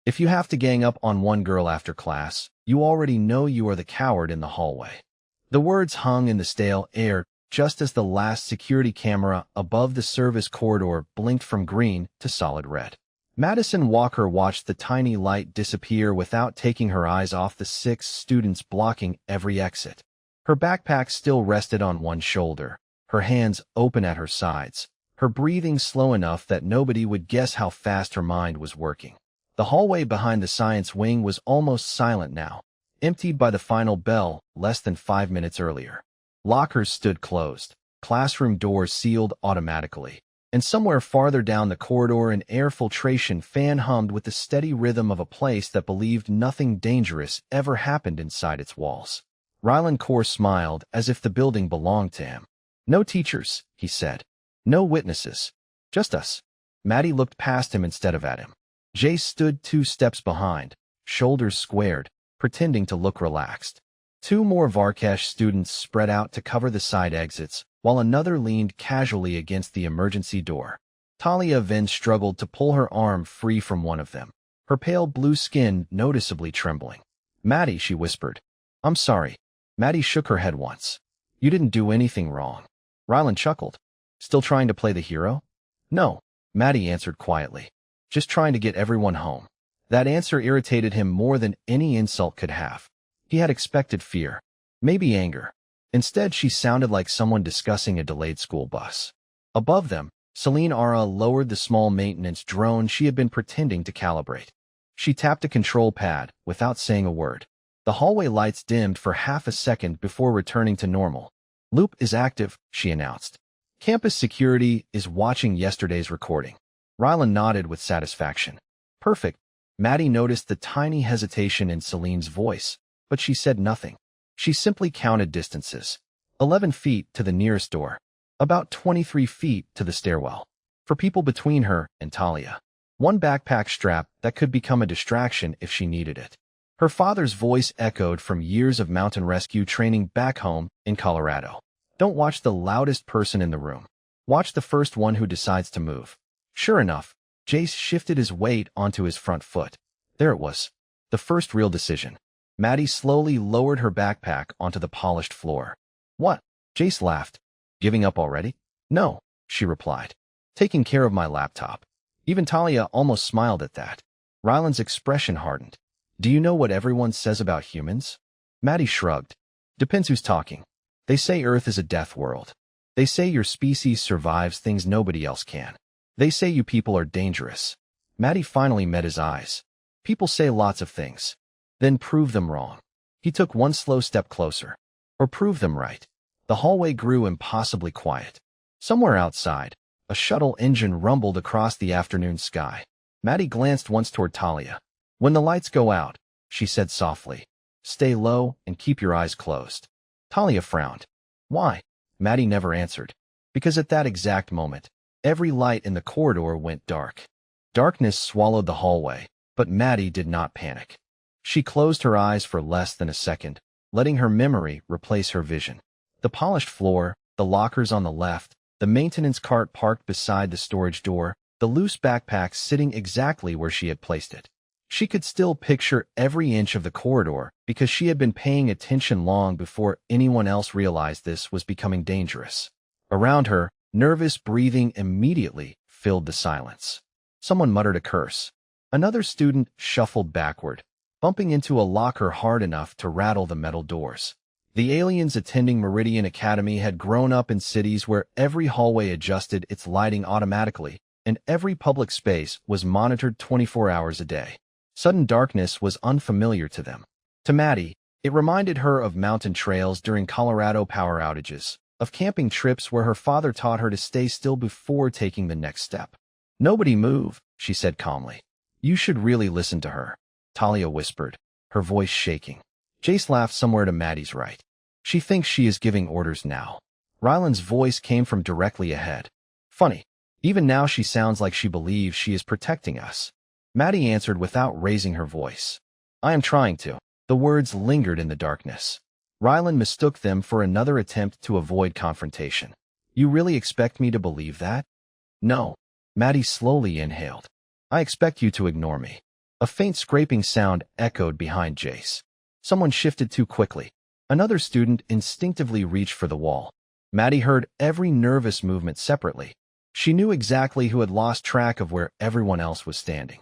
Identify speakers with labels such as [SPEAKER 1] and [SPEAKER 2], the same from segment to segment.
[SPEAKER 1] If you have to gang up on one girl after class, you already know you are the coward in the hallway. The words hung in the stale air just as the last security camera above the service corridor blinked from green to solid red. Madison Walker watched the tiny light disappear without taking her eyes off the 6 students blocking every exit. Her backpack still rested on one shoulder, her hands open at her sides, her breathing slow enough that nobody would guess how fast her mind was working. The hallway behind the science wing was almost silent now, emptied by the final bell less than 5 minutes earlier. Lockers stood closed, classroom doors sealed automatically, and somewhere farther down the corridor an air filtration fan hummed with the steady rhythm of a place that believed nothing dangerous ever happened inside its walls. Ryland Core smiled as if the building belonged to him. "No teachers," he said. "No witnesses. Just us." Maddie looked past him instead of at him. Jace stood 2 steps behind, shoulders squared, pretending to look relaxed. 2 more Varkesh students spread out to cover the side exits, while another leaned casually against the emergency door. Talia then struggled to pull her arm free from one of them, her pale blue skin noticeably trembling. "Maddie," she whispered. "I'm sorry." Maddie shook her head once. "You didn't do anything wrong." Ryland chuckled. "Still trying to play the hero?" "No," Maddie answered quietly. "Just trying to get everyone home." That answer irritated him more than any insult could have. He had expected fear, maybe anger. Instead, she sounded like someone discussing a delayed school bus. Above them, Celine Ara lowered the small maintenance drone she had been pretending to calibrate. She tapped a control pad without saying a word. The hallway lights dimmed for half a second before returning to normal. "Loop is active," she announced. "Campus security is watching yesterday's recording." Ryland nodded with satisfaction. "Perfect." Maddie noticed the tiny hesitation in Celine's voice, but she said nothing. She simply counted distances. 11 feet to the nearest door. About 23 feet to the stairwell. For people between her and Talia. 1 backpack strap that could become a distraction if she needed it. Her father's voice echoed from years of mountain rescue training back home in Colorado. "Don't watch the loudest person in the room. Watch the first one who decides to move." Sure enough, Jace shifted his weight onto his front foot. There it was. The first real decision. Maddie slowly lowered her backpack onto the polished floor. "What?" Jace laughed. "Giving up already?" "No," she replied. "Taking care of my laptop." Even Talia almost smiled at that. Ryland's expression hardened. "Do you know what everyone says about humans?" Maddie shrugged. "Depends who's talking. They say Earth is a death world. They say your species survives things nobody else can. They say you people are dangerous." Maddie finally met his eyes. "People say lots of things. Then prove them wrong." He took 1 slow step closer. "Or prove them right." The hallway grew impossibly quiet. Somewhere outside, a shuttle engine rumbled across the afternoon sky. Maddie glanced once toward Talia. "When the lights go out," she said softly, "stay low and keep your eyes closed." Talia frowned. "Why?" Maddie never answered. Because at that exact moment, every light in the corridor went dark. Darkness swallowed the hallway, but Maddie did not panic. She closed her eyes for less than a second, letting her memory replace her vision. The polished floor, the lockers on the left, the maintenance cart parked beside the storage door, the loose backpack sitting exactly where she had placed it. She could still picture every inch of the corridor because she had been paying attention long before anyone else realized this was becoming dangerous. Around her, nervous breathing immediately filled the silence. Someone muttered a curse. Another student shuffled backward, bumping into a locker hard enough to rattle the metal doors. The aliens attending Meridian Academy had grown up in cities where every hallway adjusted its lighting automatically, and every public space was monitored 24 hours a day. Sudden darkness was unfamiliar to them. To Maddie, it reminded her of mountain trails during Colorado power outages, of camping trips where her father taught her to stay still before taking the next step. "Nobody move," she said calmly. "You should really listen to her," Talia whispered, her voice shaking. Jace laughed somewhere to Maddie's right. "She thinks she is giving orders now." Ryland's voice came from directly ahead. "Funny. Even now she sounds like she believes she is protecting us." Maddie answered without raising her voice. "I am trying to." The words lingered in the darkness. Ryland mistook them for another attempt to avoid confrontation. "You really expect me to believe that?" "No." Maddie slowly inhaled. "I expect you to ignore me." A faint scraping sound echoed behind Jace. Someone shifted too quickly. Another student instinctively reached for the wall. Maddie heard every nervous movement separately. She knew exactly who had lost track of where everyone else was standing.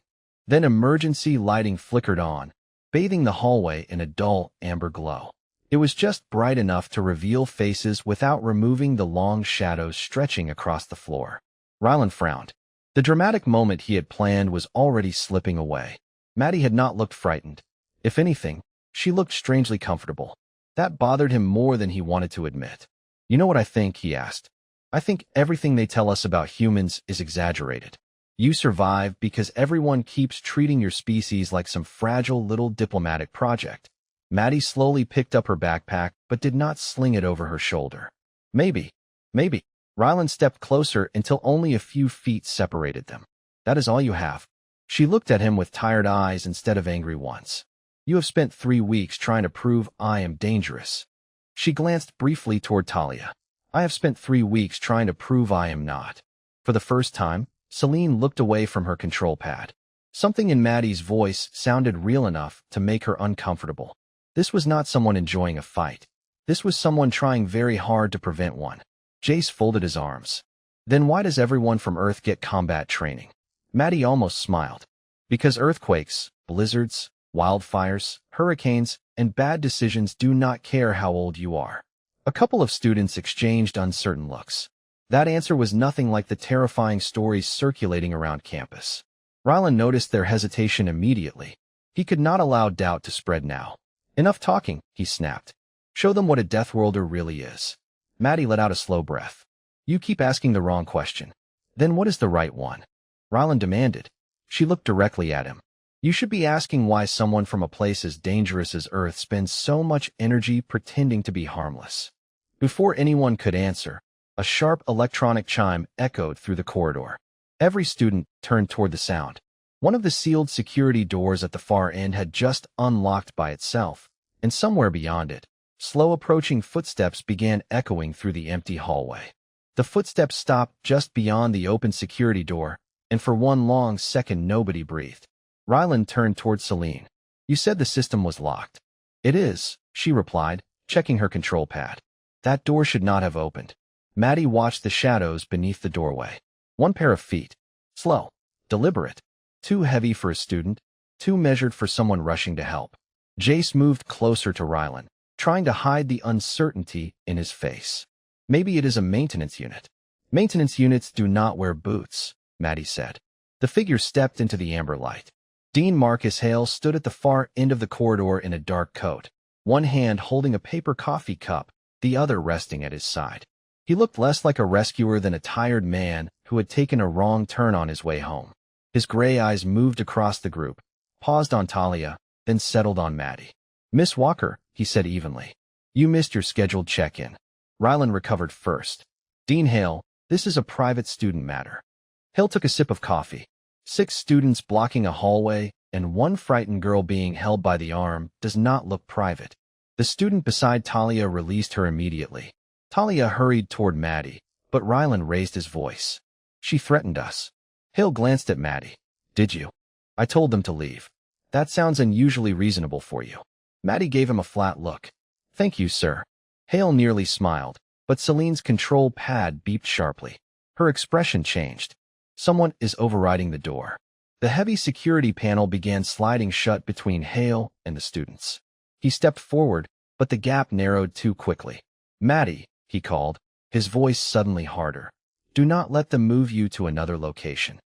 [SPEAKER 1] Then emergency lighting flickered on, bathing the hallway in a dull amber glow. It was just bright enough to reveal faces without removing the long shadows stretching across the floor. Rylan frowned. The dramatic moment he had planned was already slipping away. Maddie had not looked frightened. If anything, she looked strangely comfortable. That bothered him more than he wanted to admit. "You know what I think?" he asked. "I think everything they tell us about humans is exaggerated. You survive because everyone keeps treating your species like some fragile little diplomatic project." Maddie slowly picked up her backpack but did not sling it over her shoulder. Maybe. Rylan stepped closer until only a few feet separated them. "That is all you have?" She looked at him with tired eyes instead of angry ones. "You have spent 3 weeks trying to prove I am dangerous." She glanced briefly toward Talia. "I have spent 3 weeks trying to prove I am not." For the first time, Celine looked away from her control pad. Something in Maddie's voice sounded real enough to make her uncomfortable. This was not someone enjoying a fight. This was someone trying very hard to prevent one. Jace folded his arms. "Then why does everyone from Earth get combat training?" Maddie almost smiled. "Because earthquakes, blizzards, wildfires, hurricanes, and bad decisions do not care how old you are." A couple of students exchanged uncertain looks. That answer was nothing like the terrifying stories circulating around campus. Rylan noticed their hesitation immediately. He could not allow doubt to spread now. "Enough talking," he snapped. "Show them what a Deathworlder really is." Maddie let out a slow breath. "You keep asking the wrong question." "Then what is the right one?" Rylan demanded. She looked directly at him. "You should be asking why someone from a place as dangerous as Earth spends so much energy pretending to be harmless." Before anyone could answer, a sharp electronic chime echoed through the corridor. Every student turned toward the sound. One of the sealed security doors at the far end had just unlocked by itself, and somewhere beyond it, slow approaching footsteps began echoing through the empty hallway. The footsteps stopped just beyond the open security door, and for one long second nobody breathed. Rylan turned toward Celine. "You said the system was locked." "It is," she replied, checking her control pad. "That door should not have opened." Maddie watched the shadows beneath the doorway. One pair of feet. Slow. Deliberate. Too heavy for a student. Too measured for someone rushing to help. Jace moved closer to Rylan, trying to hide the uncertainty in his face. "Maybe it is a maintenance unit." "Maintenance units do not wear boots," Maddie said. The figure stepped into the amber light. Dean Marcus Hale stood at the far end of the corridor in a dark coat, one hand holding a paper coffee cup, the other resting at his side. He looked less like a rescuer than a tired man who had taken a wrong turn on his way home. His gray eyes moved across the group, paused on Talia, then settled on Maddie. "Miss Walker," he said evenly. "You missed your scheduled check-in." Rylan recovered first. "Dean Hale, this is a private student matter." Hale took a sip of coffee. 6 students blocking a hallway and one frightened girl being held by the arm does not look private. The student beside Talia released her immediately. Talia hurried toward Maddie, but Rylan raised his voice. "She threatened us." Hale glanced at Maddie. "Did you?" "I told them to leave." "That sounds unusually reasonable for you." Maddie gave him a flat look. "Thank you, sir." Hale nearly smiled, but Celine's control pad beeped sharply. Her expression changed. Someone is overriding the door. The heavy security panel began sliding shut between Hale and the students. He stepped forward, but the gap narrowed too quickly. "Maddie," he called, his voice suddenly harder. "Do not let them move you to another location."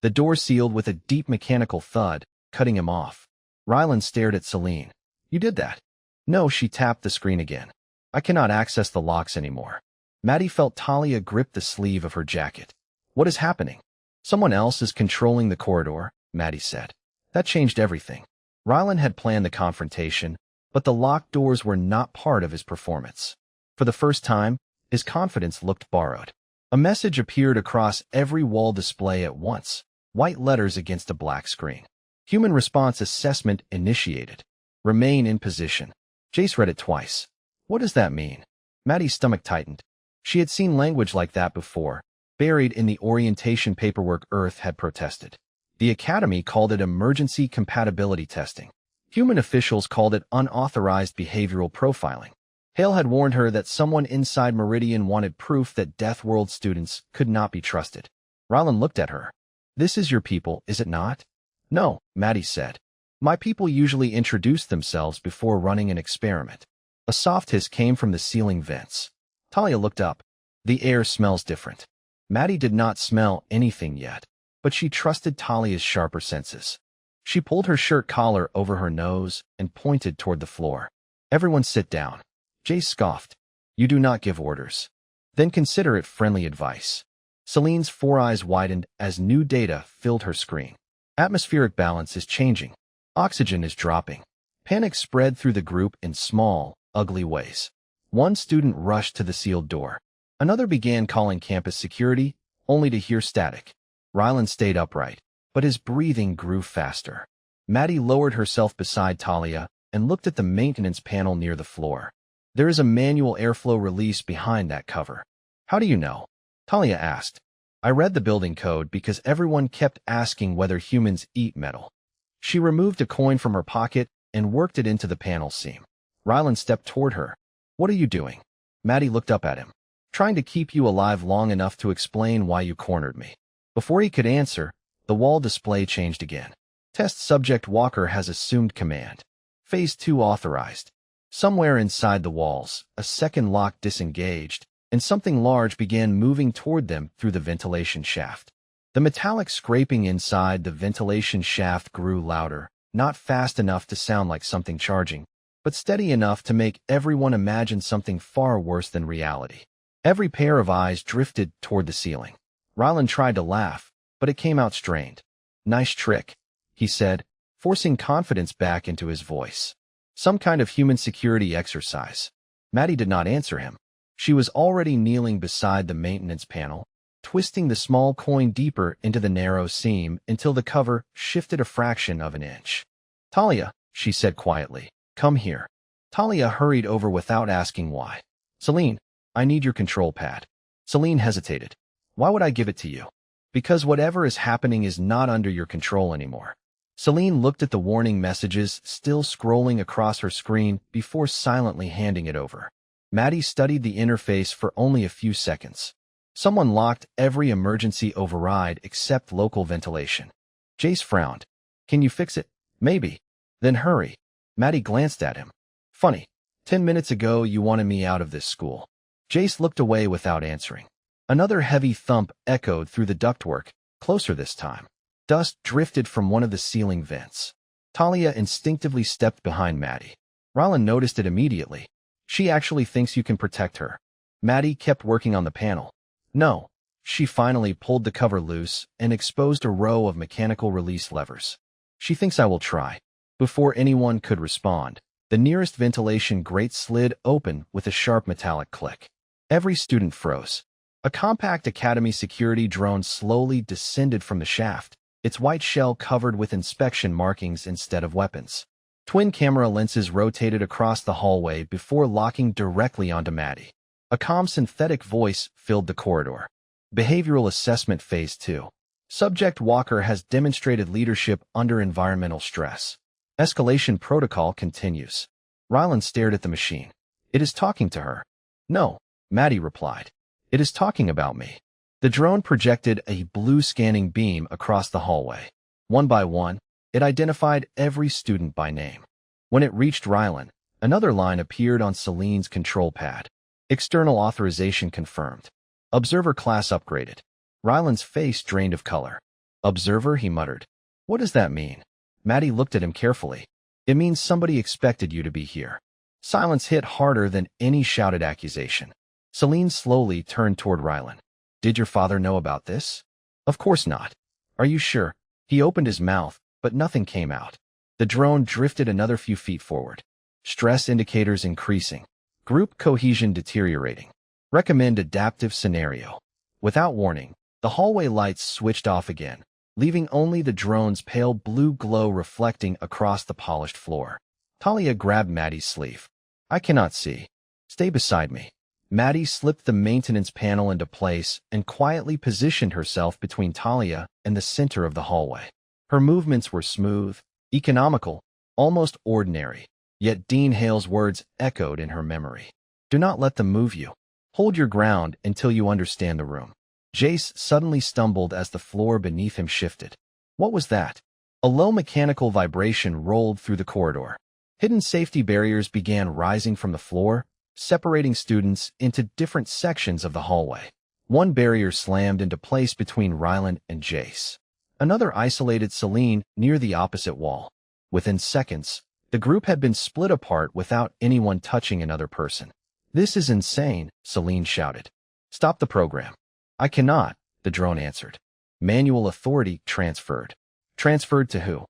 [SPEAKER 1] The door sealed with a deep mechanical thud, cutting him off. Rylan stared at Celine. "You did that?" "No," she tapped the screen again. "I cannot access the locks anymore." Maddie felt Talia grip the sleeve of her jacket. "What is happening?" "Someone else is controlling the corridor," Maddie said. That changed everything. Rylan had planned the confrontation, but the locked doors were not part of his performance. For the first time, his confidence looked borrowed. A message appeared across every wall display at once, white letters against a black screen. "Human response assessment initiated. Remain in position." Jace read it twice. "What does that mean?" Maddie's stomach tightened. She had seen language like that before, buried in the orientation paperwork Earth had protested. The Academy called it emergency compatibility testing. Human officials called it unauthorized behavioral profiling. Hale had warned her that someone inside Meridian wanted proof that Deathworld students could not be trusted. Rylan looked at her. "This is your people, is it not?" "No," Maddie said. "My people usually introduce themselves before running an experiment." A soft hiss came from the ceiling vents. Talia looked up. "The air smells different." Maddie did not smell anything yet, but she trusted Talia's sharper senses. She pulled her shirt collar over her nose and pointed toward the floor. "Everyone sit down." Jace scoffed. "You do not give orders." "Then consider it friendly advice." Celine's four eyes widened as new data filled her screen. Atmospheric balance is changing. Oxygen is dropping. Panic spread through the group in small, ugly ways. One student rushed to the sealed door. Another began calling campus security, only to hear static. Rylan stayed upright, but his breathing grew faster. Maddie lowered herself beside Talia and looked at the maintenance panel near the floor. "There is a manual airflow release behind that cover." "How do you know?" Talia asked. "I read the building code because everyone kept asking whether humans eat metal." She removed a coin from her pocket and worked it into the panel seam. Rylan stepped toward her. "What are you doing?" Maddie looked up at him. "Trying to keep you alive long enough to explain why you cornered me." Before he could answer, the wall display changed again. "Test subject Walker has assumed command. Phase 2 authorized." Somewhere inside the walls, a second lock disengaged, and something large began moving toward them through the ventilation shaft. The metallic scraping inside the ventilation shaft grew louder, not fast enough to sound like something charging, but steady enough to make everyone imagine something far worse than reality. Every pair of eyes drifted toward the ceiling. Rylan tried to laugh, but it came out strained. "Nice trick," he said, forcing confidence back into his voice. "Some kind of human security exercise." Maddie did not answer him. She was already kneeling beside the maintenance panel, twisting the small coin deeper into the narrow seam until the cover shifted a fraction of an inch. "Talia," she said quietly, "come here." Talia hurried over without asking why. "Celine, I need your control pad." Celine hesitated. "Why would I give it to you?" "Because whatever is happening is not under your control anymore." Celine looked at the warning messages still scrolling across her screen before silently handing it over. Maddie studied the interface for only a few seconds. Someone locked every emergency override except local ventilation. Jace frowned. "Can you fix it?" "Maybe." "Then hurry." Maddie glanced at him. "Funny. 10 minutes ago you wanted me out of this school." Jace looked away without answering. Another heavy thump echoed through the ductwork, closer this time. Dust drifted from one of the ceiling vents. Talia instinctively stepped behind Maddie. Rylan noticed it immediately. "She actually thinks you can protect her." Maddie kept working on the panel. "No." She finally pulled the cover loose and exposed a row of mechanical release levers. "She thinks I will try." Before anyone could respond, the nearest ventilation grate slid open with a sharp metallic click. Every student froze. A compact Academy security drone slowly descended from the shaft, its white shell covered with inspection markings instead of weapons. Twin camera lenses rotated across the hallway before locking directly onto Maddie. A calm synthetic voice filled the corridor. "Behavioral assessment phase 2. Subject Walker has demonstrated leadership under environmental stress. Escalation protocol continues." Rylan stared at the machine. "It is talking to her." "No," Maddie replied. "It is talking about me." The drone projected a blue scanning beam across the hallway. One by one, it identified every student by name. When it reached Rylan, another line appeared on Celine's control pad. "External authorization confirmed. Observer class upgraded." Rylan's face drained of color. "Observer," he muttered. "What does that mean?" Maddie looked at him carefully. "It means somebody expected you to be here." Silence hit harder than any shouted accusation. Celine slowly turned toward Rylan. "Did your father know about this?" "Of course not." "Are you sure?" He opened his mouth, but nothing came out. The drone drifted another few feet forward. Stress indicators increasing. Group cohesion deteriorating. Recommend adaptive scenario. Without warning, the hallway lights switched off again, leaving only the drone's pale blue glow reflecting across the polished floor. Talia grabbed Maddie's sleeve. "I cannot see. Stay beside me." Maddie slipped the maintenance panel into place and quietly positioned herself between Talia and the center of the hallway. Her movements were smooth, economical, almost ordinary, yet Dean Hale's words echoed in her memory. Do not let them move you. Hold your ground until you understand the room. Jace suddenly stumbled as the floor beneath him shifted. What was that? A low mechanical vibration rolled through the corridor. Hidden safety barriers began rising from the floor, separating students into different sections of the hallway. One barrier slammed into place between Rylan and Jace. Another isolated Celine near the opposite wall. Within seconds, the group had been split apart without anyone touching another person. This is insane, Celine shouted. Stop the program. I cannot, the drone answered. Manual authority transferred. Transferred to who?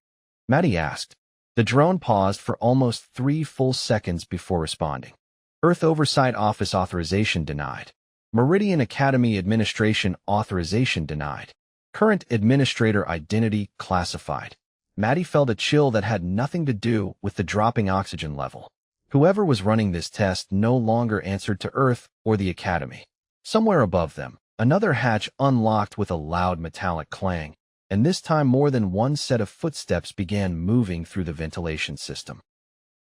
[SPEAKER 1] Maddie asked. The drone paused for almost 3 full seconds before responding. Earth Oversight Office authorization denied. Meridian Academy Administration authorization denied. Current administrator identity classified. Maddie felt a chill that had nothing to do with the dropping oxygen level. Whoever was running this test no longer answered to Earth or the Academy. Somewhere above them, another hatch unlocked with a loud metallic clang, and this time more than one set of footsteps began moving through the ventilation system.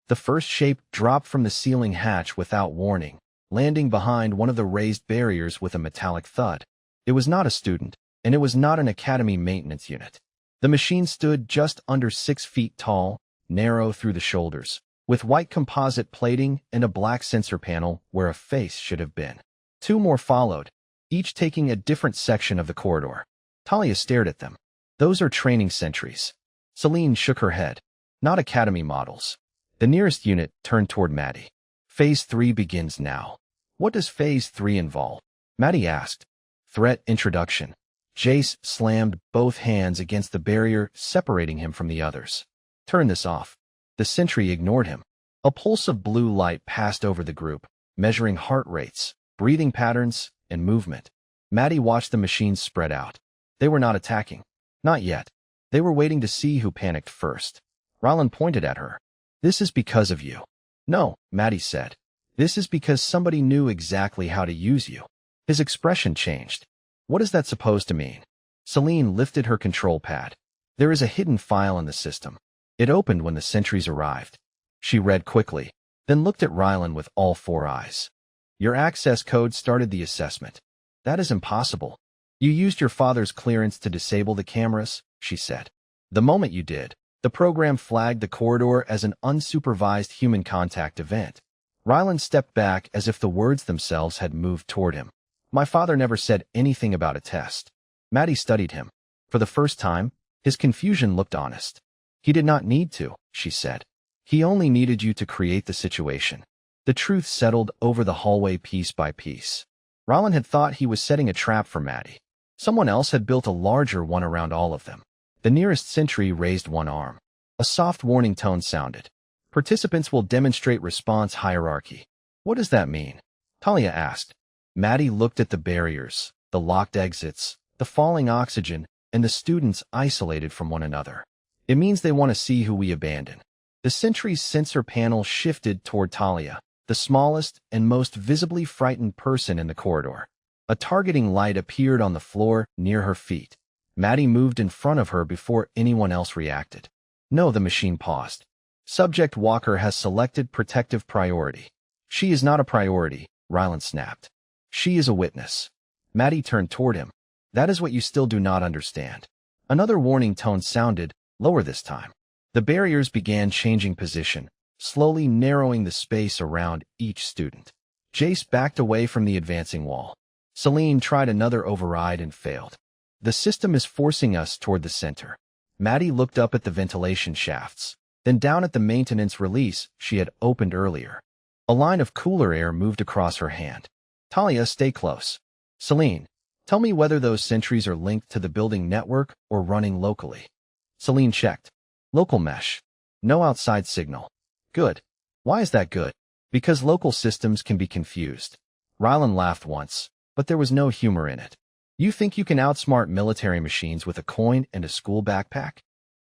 [SPEAKER 1] The first shape dropped from the ceiling hatch without warning, landing behind one of the raised barriers with a metallic thud. It was not a student, and it was not an Academy maintenance unit. The machine stood just under 6 feet tall, narrow through the shoulders, with white composite plating and a black sensor panel where a face should have been. 2 more followed, each taking a different section of the corridor. Talia stared at them. Those are training sentries. Celine shook her head. Not Academy models. The nearest unit turned toward Maddie. Phase 3 begins now. What does Phase 3 involve? Maddie asked. Threat introduction. Jace slammed both hands against the barrier separating him from the others. Turn this off. The sentry ignored him. A pulse of blue light passed over the group, measuring heart rates, breathing patterns, and movement. Maddie watched the machines spread out. They were not attacking. Not yet. They were waiting to see who panicked first. Rylan pointed at her. This is because of you. No, Maddie said. This is because somebody knew exactly how to use you. His expression changed. What is that supposed to mean? Celine lifted her control pad. There is a hidden file in the system. It opened when the sentries arrived. She read quickly, then looked at Rylan with all 4 eyes. Your access code started the assessment. That is impossible. You used your father's clearance to disable the cameras, she said. The moment you did, the program flagged the corridor as an unsupervised human contact event. Rylan stepped back as if the words themselves had moved toward him. My father never said anything about a test. Maddie studied him. For the first time, his confusion looked honest. He did not need to, she said. He only needed you to create the situation. The truth settled over the hallway piece by piece. Rylan had thought he was setting a trap for Maddie. Someone else had built a larger one around all of them. The nearest sentry raised one arm. A soft warning tone sounded. Participants will demonstrate response hierarchy. What does that mean? Talia asked. Maddie looked at the barriers, the locked exits, the falling oxygen, and the students isolated from one another. It means they want to see who we abandon. The sentry's sensor panel shifted toward Talia, the smallest and most visibly frightened person in the corridor. A targeting light appeared on the floor near her feet. Maddie moved in front of her before anyone else reacted. No, the machine paused. Subject Walker has selected protective priority. She is not a priority, Rylan snapped. She is a witness. Maddie turned toward him. That is what you still do not understand. Another warning tone sounded, lower this time. The barriers began changing position, slowly narrowing the space around each student. Jace backed away from the advancing wall. Celine tried another override and failed. The system is forcing us toward the center. Maddie looked up at the ventilation shafts, then down at the maintenance release she had opened earlier. A line of cooler air moved across her hand. Talia, stay close. Celine, tell me whether those sentries are linked to the building network or running locally. Celine checked. Local mesh. No outside signal. Good. Why is that good? Because local systems can be confused. Rylan laughed once, but there was no humor in it. You think you can outsmart military machines with a coin and a school backpack?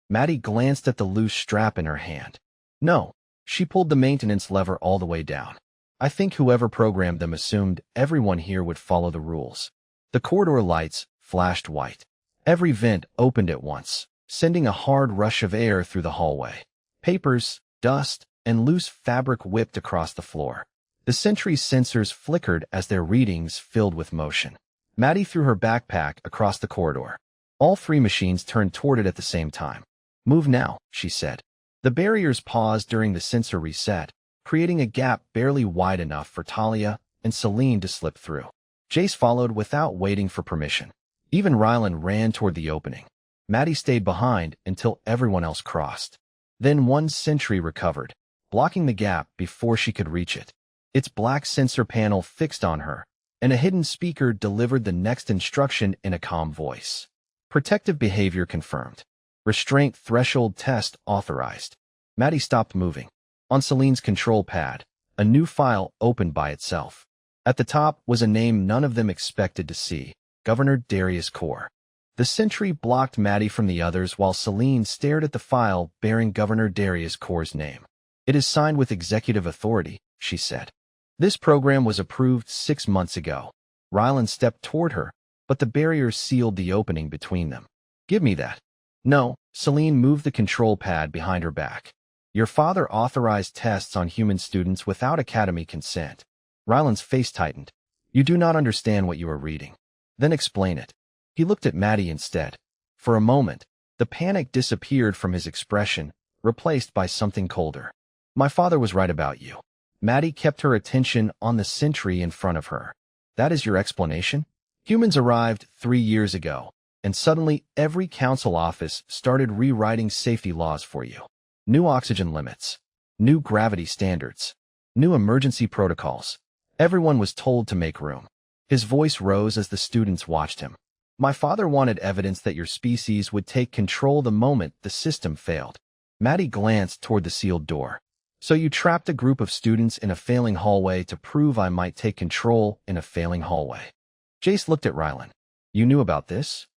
[SPEAKER 1] Maddie glanced at the loose strap in her hand. No, she pulled the maintenance lever all the way down. I think whoever programmed them assumed everyone here would follow the rules. The corridor lights flashed white. Every vent opened at once, sending a hard rush of air through the hallway. Papers, dust, and loose fabric whipped across the floor. The sentry's sensors flickered as their readings filled with motion. Maddie threw her backpack across the corridor. All three machines turned toward it at the same time. "Move now," she said. The barriers paused during the sensor reset, creating a gap barely wide enough for Talia and Celine to slip through. Jace followed without waiting for permission. Even Rylan ran toward the opening. Maddie stayed behind until everyone else crossed. Then one sentry recovered, blocking the gap before she could reach it. Its black sensor panel fixed on her, and a hidden speaker delivered the next instruction in a calm voice. Protective behavior confirmed. Restraint threshold test authorized. Maddie stopped moving. On Celine's control pad, a new file opened by itself. At the top was a name none of them expected to see: Governor Darius Core. The sentry blocked Maddie from the others while Celine stared at the file bearing Governor Darius Core's name. "It is signed with executive authority," she said. "This program was approved 6 months ago." Rylan stepped toward her, but the barrier sealed the opening between them. "Give me that." "No," Celine moved the control pad behind her back. "Your father authorized tests on human students without Academy consent." Rylan's face tightened. "You do not understand what you are reading." "Then explain it." He looked at Maddie instead. For a moment, the panic disappeared from his expression, replaced by something colder. "My father was right about you." Maddie kept her attention on the sentry in front of her. "That is your explanation?" "Humans arrived 3 years ago, and suddenly every council office started rewriting safety laws for you. New oxygen limits, new gravity standards, new emergency protocols. Everyone was told to make room." His voice rose as the students watched him. "My father wanted evidence that your species would take control the moment the system failed." Maddie glanced toward the sealed door. "So you trapped a group of students in a failing hallway to prove I might take control in a failing hallway." Jace looked at Rylan. "You knew about this?"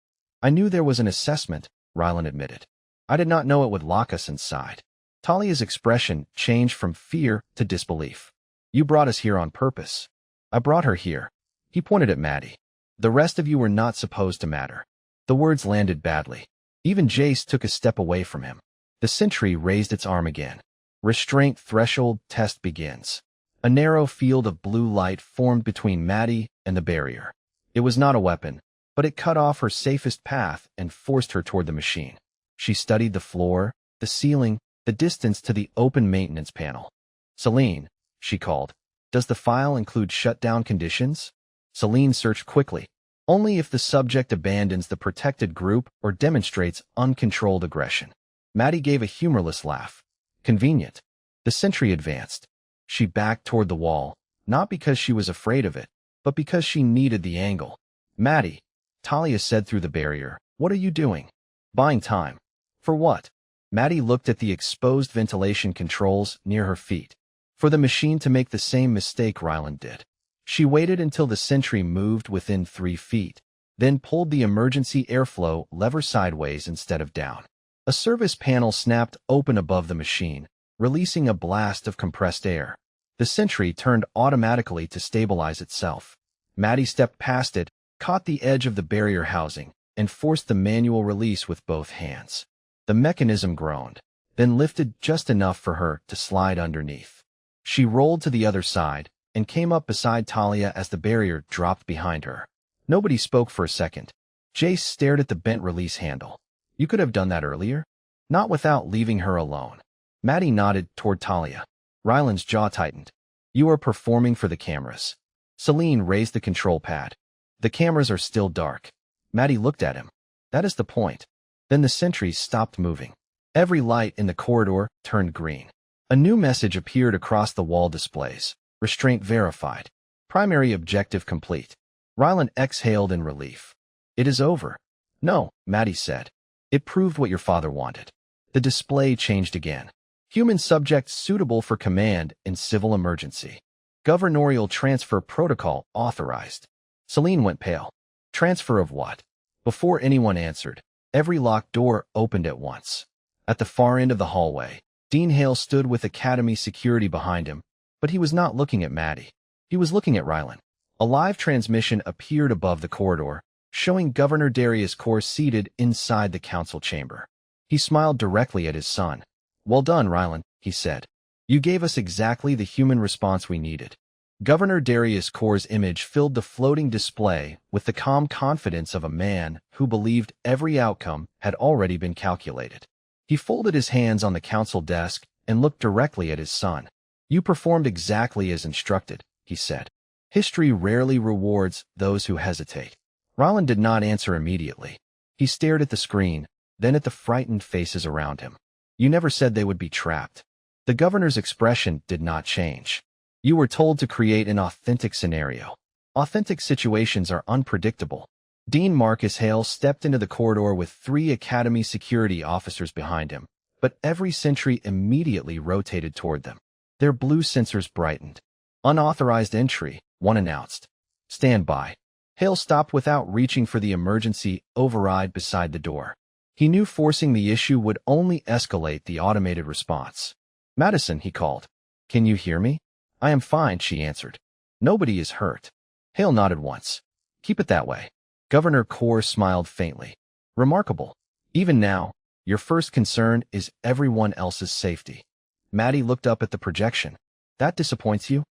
[SPEAKER 1] "I knew there was an assessment," Rylan admitted. "I did not know it would lock us inside." Talia's expression changed from fear to disbelief. "You brought us here on purpose." "I brought her here." He pointed at Maddie. "The rest of you were not supposed to matter." The words landed badly. Even Jace took a step away from him. The sentry raised its arm again. "Restraint threshold test begins." A narrow field of blue light formed between Maddie and the barrier. It was not a weapon, but it cut off her safest path and forced her toward the machine. She studied the floor, the ceiling, the distance to the open maintenance panel. "Celine," she called, "does the file include shutdown conditions?" Celine searched quickly. "Only if the subject abandons the protected group or demonstrates uncontrolled aggression." Maddie gave a humorless laugh. "Convenient." The sentry advanced. She backed toward the wall, not because she was afraid of it, but because she needed the angle. "Maddie," Talia said through the barrier, "what are you doing?" "Buying time." "For what?" Maddie looked at the exposed ventilation controls near her feet. "For the machine to make the same mistake Ryland did." She waited until the sentry moved within 3 feet, then pulled the emergency airflow lever sideways instead of down. A service panel snapped open above the machine, releasing a blast of compressed air. The sentry turned automatically to stabilize itself. Maddie stepped past it, caught the edge of the barrier housing, and forced the manual release with both hands. The mechanism groaned, then lifted just enough for her to slide underneath. She rolled to the other side and came up beside Talia as the barrier dropped behind her. Nobody spoke for a second. Jace stared at the bent release handle. "You could have done that earlier?" "Not without leaving her alone." Maddie nodded toward Talia. Rylan's jaw tightened. "You are performing for the cameras." Celine raised the control pad. "The cameras are still dark." Maddie looked at him. "That is the point." Then the sentries stopped moving. Every light in the corridor turned green. A new message appeared across the wall displays. "Restraint verified. Primary objective complete." Rylan exhaled in relief. "It is over." "No," Maddie said. "It proved what your father wanted." The display changed again. "Human subject suitable for command in civil emergency. Governorial transfer protocol authorized." Celine went pale. "Transfer of what?" Before anyone answered, every locked door opened at once. At the far end of the hallway, Dean Hale stood with Academy security behind him, but he was not looking at Maddie. He was looking at Rylan. A live transmission appeared above the corridor, showing Governor Darius Core seated inside the council chamber. He smiled directly at his son. "Well done, Rylan," he said. "You gave us exactly the human response we needed." Governor Darius Core's image filled the floating display with the calm confidence of a man who believed every outcome had already been calculated. He folded his hands on the council desk and looked directly at his son. "You performed exactly as instructed," he said. "History rarely rewards those who hesitate." Rylan did not answer immediately. He stared at the screen, then at the frightened faces around him. "You never said they would be trapped." The governor's expression did not change. "You were told to create an authentic scenario. Authentic situations are unpredictable." Dean Marcus Hale stepped into the corridor with 3 Academy security officers behind him, but every sentry immediately rotated toward them. Their blue sensors brightened. "Unauthorized entry," one announced. "Stand by." Hale stopped without reaching for the emergency override beside the door. He knew forcing the issue would only escalate the automated response. "Madison," he called. "Can you hear me?" "I am fine," she answered. "Nobody is hurt." Hale nodded once. "Keep it that way." Governor Core smiled faintly. "Remarkable. Even now, your first concern is everyone else's safety." Maddie looked up at the projection. "That disappoints you?"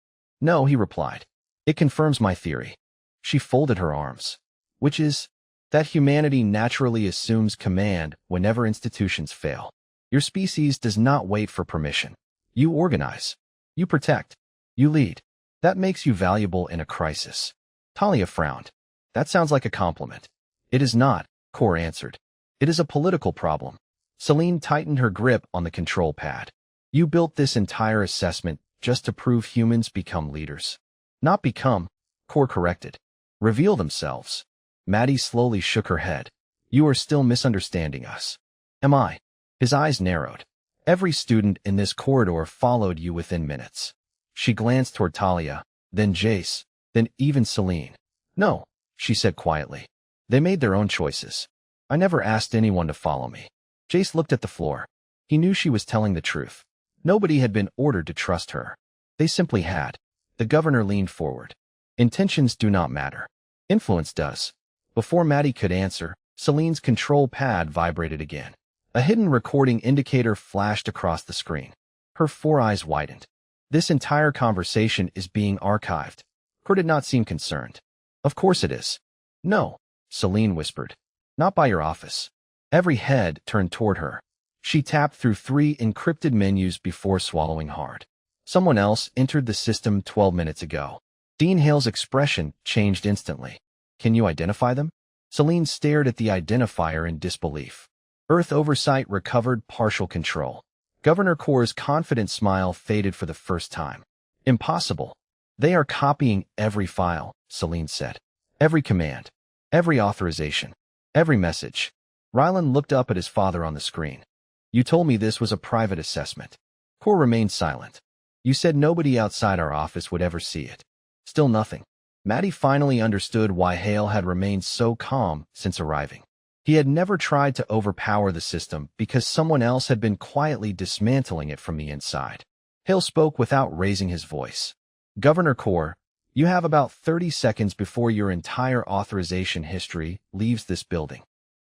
[SPEAKER 1] "No," he replied. "It confirms my theory." She folded her arms. "Which is?" "That humanity naturally assumes command whenever institutions fail. Your species does not wait for permission. You organize. You protect. You lead. That makes you valuable in a crisis." Talia frowned. "That sounds like a compliment." "It is not," Core answered. "It is a political problem." Celine tightened her grip on the control pad. "You built this entire assessment just to prove humans become leaders." "Not become," Core corrected. "Reveal themselves." Maddie slowly shook her head. "You are still misunderstanding us." "Am I?" His eyes narrowed. "Every student in this corridor followed you within minutes." She glanced toward Talia, then Jace, then even Celine. "No," she said quietly. "They made their own choices. I never asked anyone to follow me." Jace looked at the floor. He knew she was telling the truth. Nobody had been ordered to trust her. They simply had. The governor leaned forward. "Intentions do not matter. Influence does." Before Maddie could answer, Celine's control pad vibrated again. A hidden recording indicator flashed across the screen. Her 4 eyes widened. "This entire conversation is being archived." Core did not seem concerned. "Of course it is." "No," Celine whispered. "Not by your office." Every head turned toward her. She tapped through 3 encrypted menus before swallowing hard. "Someone else entered the system 12 minutes ago." Dean Hale's expression changed instantly. "Can you identify them?" Celine stared at the identifier in disbelief. Earth Oversight recovered partial control. Governor Core's confident smile faded for the first time. "Impossible. They are copying every file," Celine said. "Every command. Every authorization. Every message." Rylan looked up at his father on the screen. "You told me this was a private assessment." Core remained silent. "You said nobody outside our office would ever see it." Still nothing. Maddie finally understood why Hale had remained so calm since arriving. He had never tried to overpower the system because someone else had been quietly dismantling it from the inside. Hale spoke without raising his voice. "Governor Core, you have about 30 seconds before your entire authorization history leaves this building."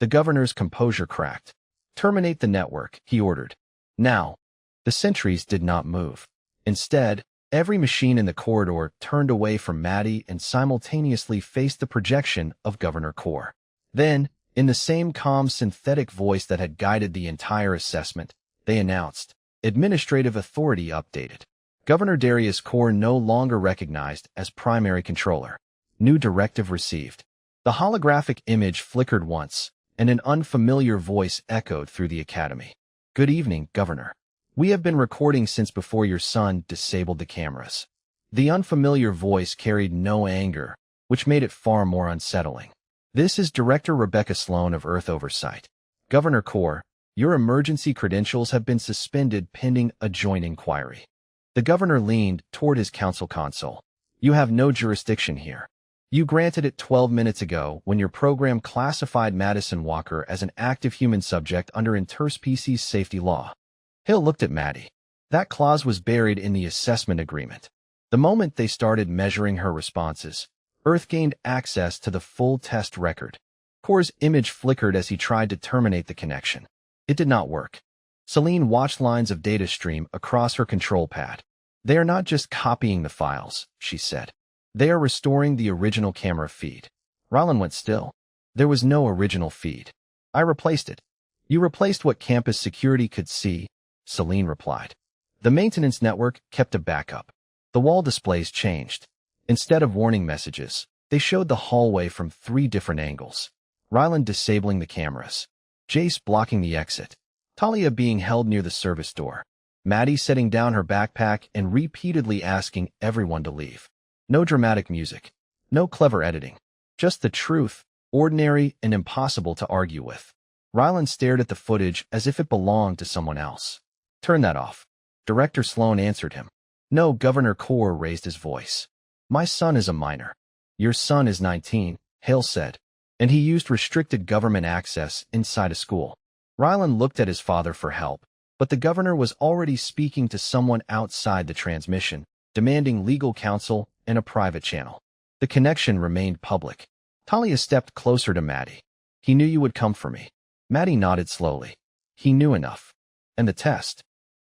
[SPEAKER 1] The governor's composure cracked. "Terminate the network," he ordered. "Now." The sentries did not move. Instead, every machine in the corridor turned away from Maddie and simultaneously faced the projection of Governor Core. Then, in the same calm synthetic voice that had guided the entire assessment, they announced, "Administrative authority updated. Governor Darius Core no longer recognized as primary controller. New directive received." The holographic image flickered once, and an unfamiliar voice echoed through the academy. "Good evening, Governor. We have been recording since before your son disabled the cameras." The unfamiliar voice carried no anger, which made it far more unsettling. "This is Director Rebecca Sloan of Earth Oversight. Governor Core, your emergency credentials have been suspended pending a joint inquiry." The governor leaned toward his council console. "You have no jurisdiction here. You granted it 12 minutes ago when your program classified Madison Walker as an active human subject under interspecies safety law." Hale looked at Maddie. That clause was buried in the assessment agreement. The moment they started measuring her responses, Earth gained access to the full test record. Core's image flickered as he tried to terminate the connection. It did not work. Celine watched lines of data stream across her control pad. They are not just copying the files, she said. They are restoring the original camera feed. Rylan went still. There was no original feed. I replaced it. You replaced what campus security could see, Celine replied. The maintenance network kept a backup. The wall displays changed. Instead of warning messages, they showed the hallway from 3 different angles. Rylan disabling the cameras. Jace blocking the exit. Talia being held near the service door. Maddie setting down her backpack and repeatedly asking everyone to leave. No dramatic music. No clever editing. Just the truth, ordinary and impossible to argue with. Rylan stared at the footage as if it belonged to someone else. Turn that off. Director Sloan answered him. No, Governor Kaur raised his voice. My son is a minor. Your son is 19, Hale said. And he used restricted government access inside a school. Rylan looked at his father for help, but the governor was already speaking to someone outside the transmission, demanding legal counsel and a private channel. The connection remained public. Talia stepped closer to Maddie. He knew you would come for me. Maddie nodded slowly. He knew enough. And the test?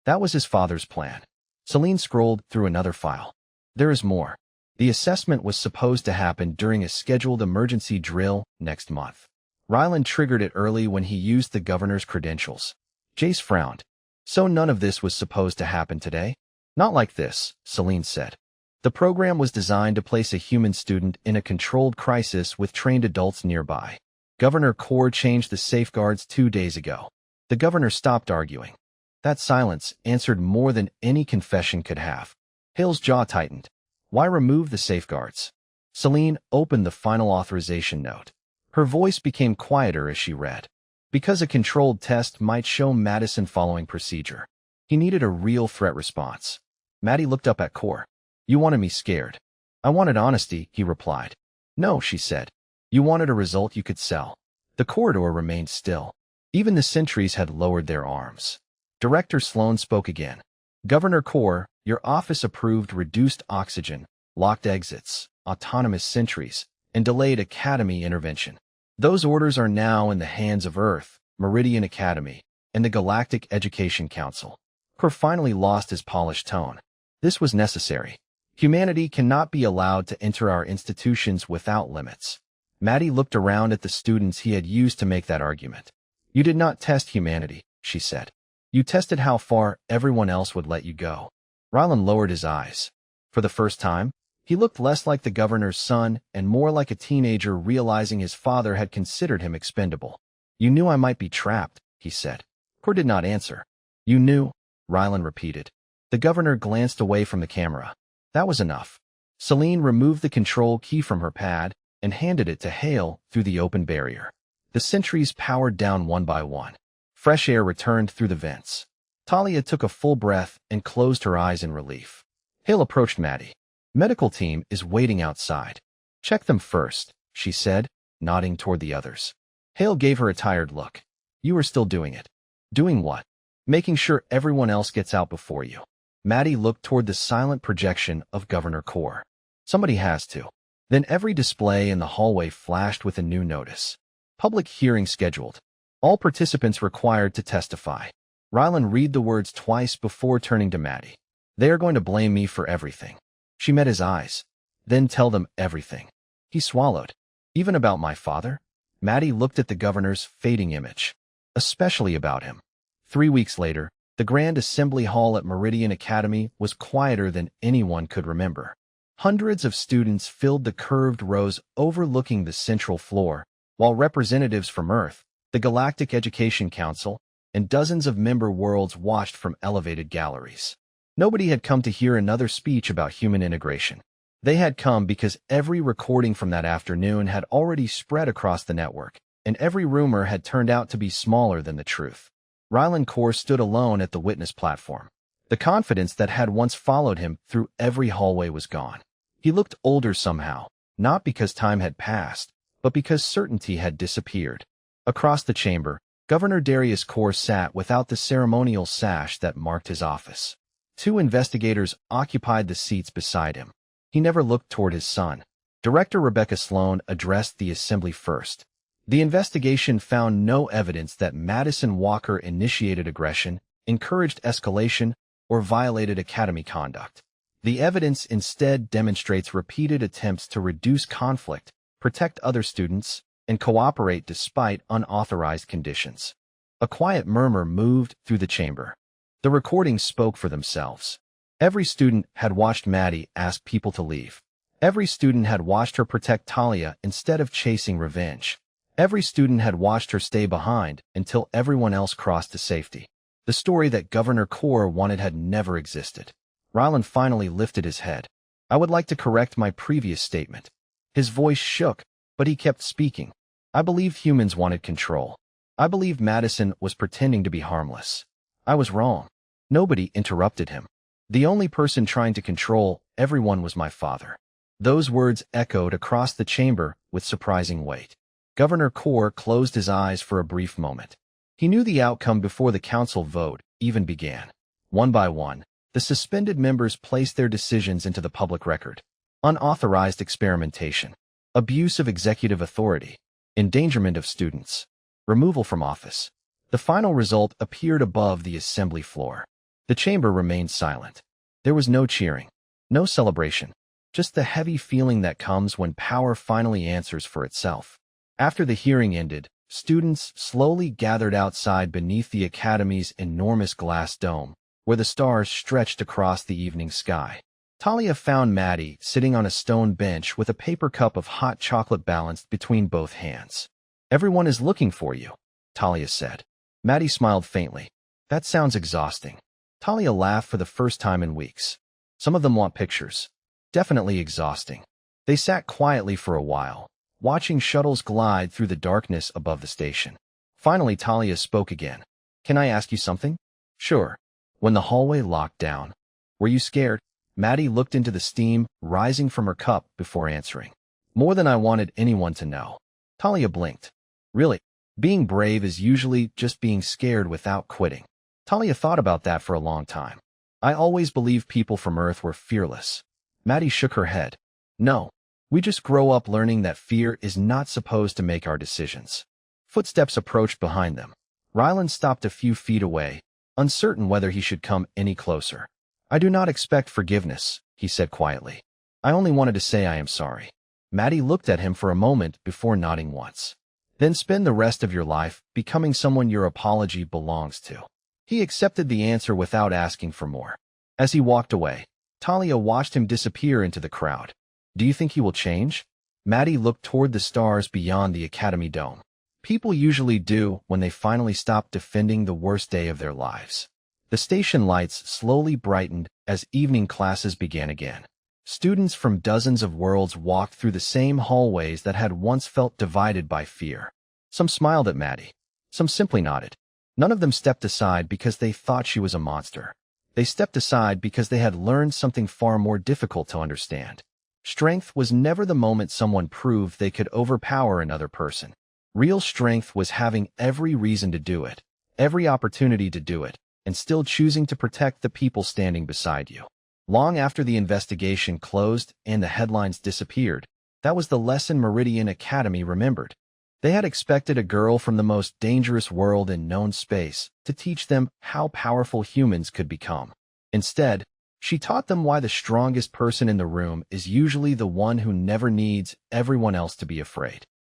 [SPEAKER 1] That was his father's plan. Celine scrolled through another file. There is more. The assessment was supposed to happen during a scheduled emergency drill next month. Rylan triggered it early when he used the governor's credentials. Jace frowned. So none of this was supposed to happen today? Not like this, Celine said. The program was designed to place a human student in a controlled crisis with trained adults nearby. Governor Kaur changed the safeguards 2 days ago. The governor stopped arguing. That silence answered more than any confession could have. Hale's jaw tightened. Why remove the safeguards? Celine opened the final authorization note. Her voice became quieter as she read. Because a controlled test might show Madison following procedure. He needed a real threat response. Maddie looked up at Kaur. You wanted me scared. I wanted honesty, he replied. No, she said. You wanted a result you could sell. The corridor remained still. Even the sentries had lowered their arms. Director Sloan spoke again. Governor Kaur, your office approved reduced oxygen, locked exits, autonomous sentries, and delayed academy intervention. Those orders are now in the hands of Earth, Meridian Academy, and the Galactic Education Council. Kaur finally lost his polished tone. This was necessary. Humanity cannot be allowed to enter our institutions without limits. Maddie looked around at the students he had used to make that argument. You did not test humanity, she said. You tested how far everyone else would let you go. Rylan lowered his eyes. For the first time, he looked less like the governor's son and more like a teenager realizing his father had considered him expendable. You knew I might be trapped, he said. Kaur did not answer. You knew, Rylan repeated. The governor glanced away from the camera. That was enough. Celine removed the control key from her pad and handed it to Hale through the open barrier. The sentries powered down one by one. Fresh air returned through the vents. Talia took a full breath and closed her eyes in relief. Hale approached Maddie. Medical team is waiting outside. Check them first, she said, nodding toward the others. Hale gave her a tired look. You are still doing it. Doing what? Making sure everyone else gets out before you. Maddie looked toward the silent projection of Governor Kaur. Somebody has to. Then every display in the hallway flashed with a new notice. Public hearing scheduled. All participants required to testify. Rylan read the words twice before turning to Maddie. They are going to blame me for everything. She met his eyes. Then tell them everything. He swallowed. Even about my father? Maddie looked at the governor's fading image. Especially about him. 3 weeks later, the Grand Assembly Hall at Meridian Academy was quieter than anyone could remember. Hundreds of students filled the curved rows overlooking the central floor, while representatives from Earth, the Galactic Education Council, and dozens of member worlds watched from elevated galleries. Nobody had come to hear another speech about human integration. They had come because every recording from that afternoon had already spread across the network, and every rumor had turned out to be smaller than the truth. Rylan Kaur stood alone at the witness platform. The confidence that had once followed him through every hallway was gone. He looked older somehow, not because time had passed, but because certainty had disappeared. Across the chamber, Governor Darius Kaur sat without the ceremonial sash that marked his office. 2 investigators occupied the seats beside him. He never looked toward his son. Director Rebecca Sloan addressed the assembly first. The investigation found no evidence that Madison Walker initiated aggression, encouraged escalation, or violated academy conduct. The evidence instead demonstrates repeated attempts to reduce conflict, protect other students, and cooperate despite unauthorized conditions. A quiet murmur moved through the chamber. The recordings spoke for themselves. Every student had watched Maddie ask people to leave. Every student had watched her protect Talia instead of chasing revenge. Every student had watched her stay behind until everyone else crossed to safety. The story that Governor Kaur wanted had never existed. Rylan finally lifted his head. I would like to correct my previous statement. His voice shook, but he kept speaking. I believed humans wanted control. I believed Madison was pretending to be harmless. I was wrong. Nobody interrupted him. The only person trying to control everyone was my father. Those words echoed across the chamber with surprising weight. Governor Kaur closed his eyes for a brief moment. He knew the outcome before the council vote even began. One by one, the suspended members placed their decisions into the public record. Unauthorized experimentation, abuse of executive authority, endangerment of students, removal from office. The final result appeared above the assembly floor. The chamber remained silent. There was no cheering, no celebration, just the heavy feeling that comes when power finally answers for itself. After the hearing ended, students slowly gathered outside beneath the academy's enormous glass dome, where the stars stretched across the evening sky. Talia found Maddie sitting on a stone bench with a paper cup of hot chocolate balanced between both hands. Everyone is looking for you, Talia said. Maddie smiled faintly. That sounds exhausting. Talia laughed for the first time in weeks. Some of them want pictures. Definitely exhausting. They sat quietly for a while, watching shuttles glide through the darkness above the station. Finally, Talia spoke again. Can I ask you something? Sure. When the hallway locked down, were you scared? Maddie looked into the steam rising from her cup before answering. More than I wanted anyone to know. Talia blinked. Really? Being brave is usually just being scared without quitting. Talia thought about that for a long time. I always believed people from Earth were fearless. Maddie shook her head. No. We just grow up learning that fear is not supposed to make our decisions. Footsteps approached behind them. Rylan stopped a few feet away, uncertain whether he should come any closer. I do not expect forgiveness, he said quietly. I only wanted to say I am sorry. Maddie looked at him for a moment before nodding once. Then spend the rest of your life becoming someone your apology belongs to. He accepted the answer without asking for more. As he walked away, Talia watched him disappear into the crowd. Do you think he will change? Maddie looked toward the stars beyond the academy dome. People usually do when they finally stop defending the worst day of their lives. The station lights slowly brightened as evening classes began again. Students from dozens of worlds walked through the same hallways that had once felt divided by fear. Some smiled at Maddie. Some simply nodded. None of them stepped aside because they thought she was a monster. They stepped aside because they had learned something far more difficult to understand. Strength was never the moment someone proved they could overpower another person. Real strength was having every reason to do it, every opportunity to do it, and still choosing to protect the people standing beside you. Long after the investigation closed and the headlines disappeared, that was the lesson Meridian Academy remembered. They had expected a girl from the most dangerous world in known space to teach them how powerful humans could become. Instead, she taught them why the strongest person in the room is usually the one who never needs everyone else to be afraid.